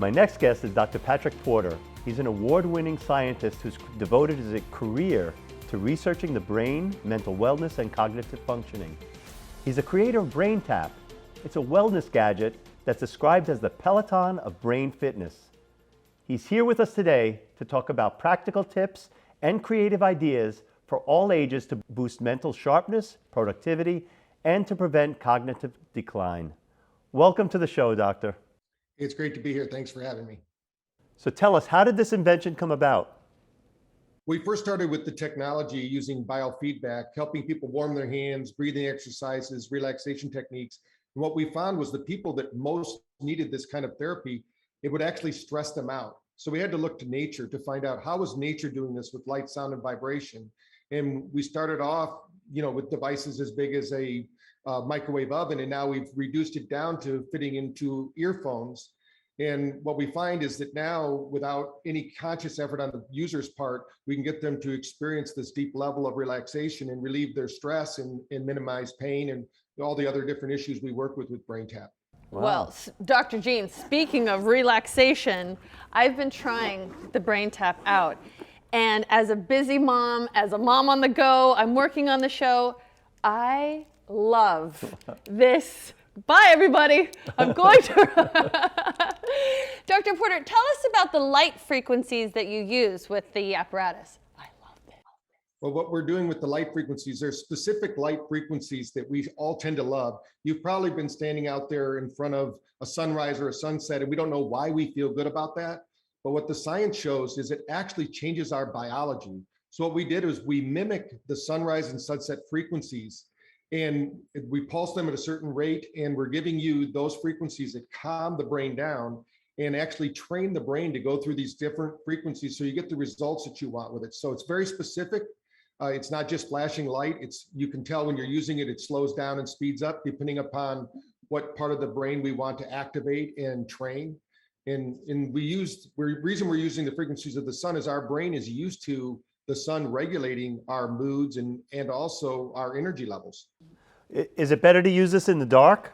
My next guest is Dr. Patrick Porter. He's an award-winning scientist who's devoted his career to researching the brain, mental wellness, and cognitive functioning. He's a creator of BrainTap. It's a wellness gadget that's described as the Peloton of brain fitness. He's here with us today to talk about practical tips and creative ideas for all ages to boost mental sharpness, productivity, and to prevent cognitive decline. Welcome to the show, Doctor. It's great to be here. Thanks for having me. So tell us, how did this invention come about? We first started with the technology using biofeedback, helping people warm their hands, breathing exercises, relaxation techniques. And what we found was the people that most needed this kind of therapy, it would actually stress them out. So we had to look to nature to find out how was nature doing this with light, sound, and vibration. And we started off, with devices as big as a microwave oven, and now we've reduced it down to fitting into earphones. And what we find is that now, without any conscious effort on the user's part, we can get them to experience this deep level of relaxation and relieve their stress and minimize pain and all the other different issues we work with BrainTap. Wow. Well, Dr. Jean, speaking of relaxation, I've been trying the BrainTap out. And as a busy mom, as a mom on the go, I'm working on the show, I love this. Bye, everybody. I'm going to. Dr. Porter, tell us about the light frequencies that you use with the apparatus. I love this. Well, what we're doing with the light frequencies, there's specific light frequencies that we all tend to love. You've probably been standing out there in front of a sunrise or a sunset, and we don't know why we feel good about that. But what the science shows is it actually changes our biology. So what we did is we mimic the sunrise and sunset frequencies, and we pulse them at a certain rate, and we're giving you those frequencies that calm the brain down and actually train the brain to go through these different frequencies so you get the results that you want with it. So it's very specific. It's not just flashing light. You can tell when you're using it, it slows down and speeds up depending upon what part of the brain we want to activate and train. And the reason we're using the frequencies of the sun is our brain is used to the sun regulating our moods and also our energy levels. Is it better to use this in the dark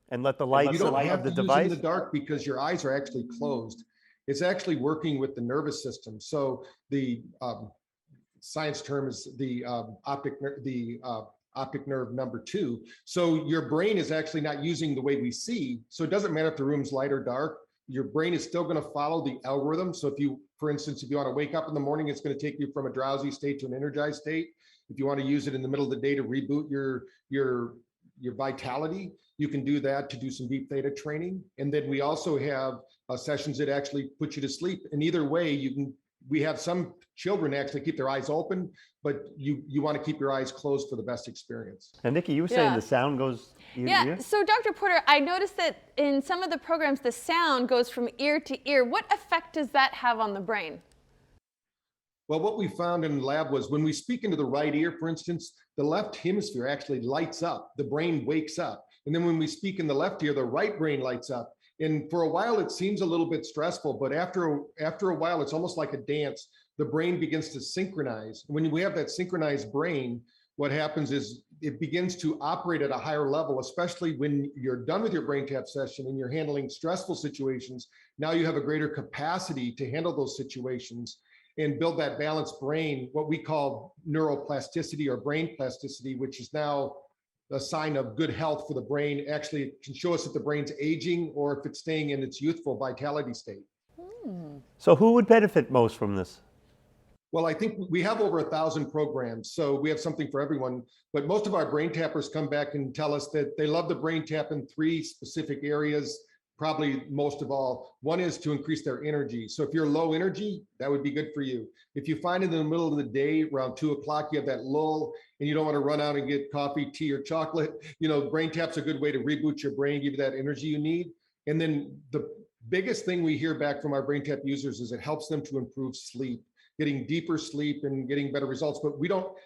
and let the light You don't have of the to device? use it in the dark because your eyes are actually closed. It's actually working with the nervous system. So the science term is the optic nerve number 2. So your brain is actually not using the way we see. So it doesn't matter if the room's light or dark. Your brain is still going to follow the algorithm. So for instance, if you want to wake up in the morning, it's going to take you from a drowsy state to an energized state. If you want to use it in the middle of the day to reboot your vitality, you can do that to do some deep theta training. And then we also have sessions that actually put you to sleep. And either way, we have some children actually keep their eyes open, but you want to keep your eyes closed for the best experience. And Nikki, you were saying the sound goes ear to ear? So Dr. Porter, I noticed that in some of the programs, the sound goes from ear to ear. What effect does that have on the brain? Well, what we found in the lab was when we speak into the right ear, for instance, the left hemisphere actually lights up, the brain wakes up. And then when we speak in the left ear, the right brain lights up. And for a while, it seems a little bit stressful, but after a while, it's almost like a dance. The brain begins to synchronize. When we have that synchronized brain, what happens is it begins to operate at a higher level, especially when you're done with your BrainTap session and you're handling stressful situations. Now you have a greater capacity to handle those situations and build that balanced brain, what we call neuroplasticity or brain plasticity, which is now a sign of good health for the brain. Actually, it can show us if the brain's aging or if it's staying in its youthful vitality state. So who would benefit most from this? Well, I think we have over 1,000 programs, so we have something for everyone. But most of our brain tappers come back and tell us that they love the brain tap in 3 specific areas, probably most of all. One is to increase their energy. So if you're low energy, that would be good for you. If you find in the middle of the day, around 2 o'clock, you have that lull and you don't want to run out and get coffee, tea, or chocolate, brain tap's a good way to reboot your brain, give you that energy you need. And then the biggest thing we hear back from our brain tap users is it helps them to improve sleep, getting deeper sleep and getting better results. But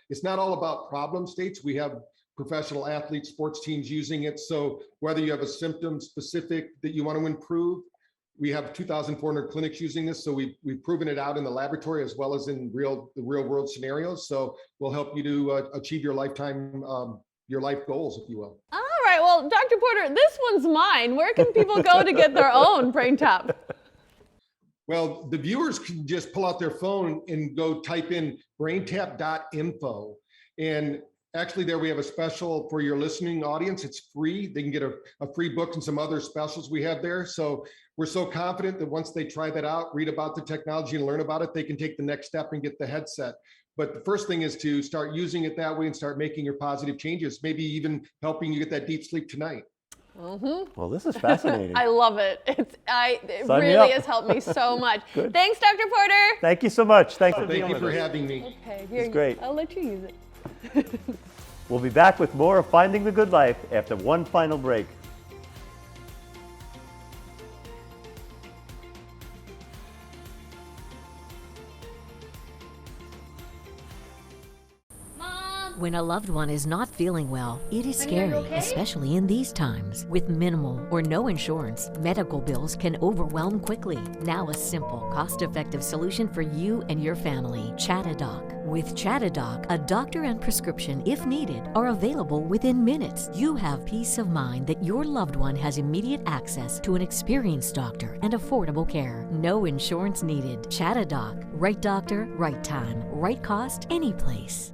it's not all about problem states. We have professional athletes, sports teams using it. So whether you have a symptom specific that you want to improve, we have 2,400 clinics using this. So we've proven it out in the laboratory as well as in the real world scenarios. So we'll help you to achieve your life goals, if you will. All right. right, well, Dr. Porter, this one's mine. Where can people go to get their own brain tap? Well, the viewers can just pull out their phone and go type in braintap.info. And actually there we have a special for your listening audience. It's free. They can get a free book and some other specials we have there. So we're so confident that once they try that out, read about the technology and learn about it, they can take the next step and get the headset. But the first thing is to start using it that way and start making your positive changes, maybe even helping you get that deep sleep tonight. Mm-hmm. Well, this is fascinating. I love it. It Sign me really up. has helped me so much. Good. Thanks, Dr. Porter. Thank you so much. Thanks for Thank being you with for us. having me. Okay, It's great. I'll let you use it. We'll be back with more of Finding the Good Life after one final break. When a loved one is not feeling well, it is scary, especially in these times. With minimal or no insurance, medical bills can overwhelm quickly. Now a simple, cost-effective solution for you and your family. Chatadoc. With Chatadoc, a doctor and prescription, if needed, are available within minutes. You have peace of mind that your loved one has immediate access to an experienced doctor and affordable care. No insurance needed. Chatadoc. Right doctor, right time, right cost, any place.